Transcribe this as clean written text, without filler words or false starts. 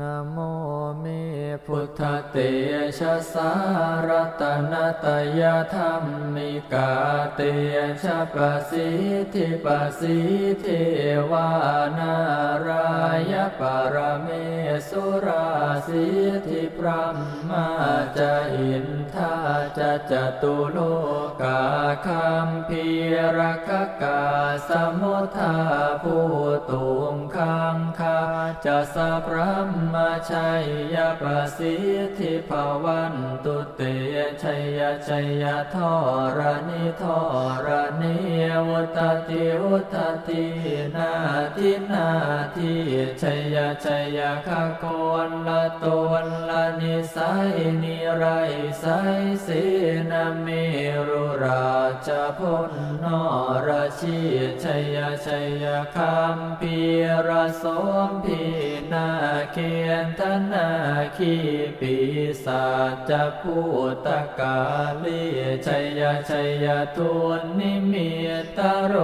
นะโมเมพุทธเตชะสารัตนะตยธรรมิกาเตชะปะสิทธิปะสิทธิวานารายปรเมสุราสิทธิพรหมาจะอินทาจะจตุโลกาคัมพีรคกาสมุทธาภูตุงคังคาจะสัพพมชัยยประสิทธิภวันตุเตชัยชัยทรณิทรณิวุตติวุตตินาทินาทิชัยชัยขโกนละตนละนิสัยนิไรไสสีนาเมรุราชพลนรชีชัยชัยคัมพีรสมพีนาเคียนทนาคีปีศาจจะพูตกาลีชัยชัยทุนนิมิตโร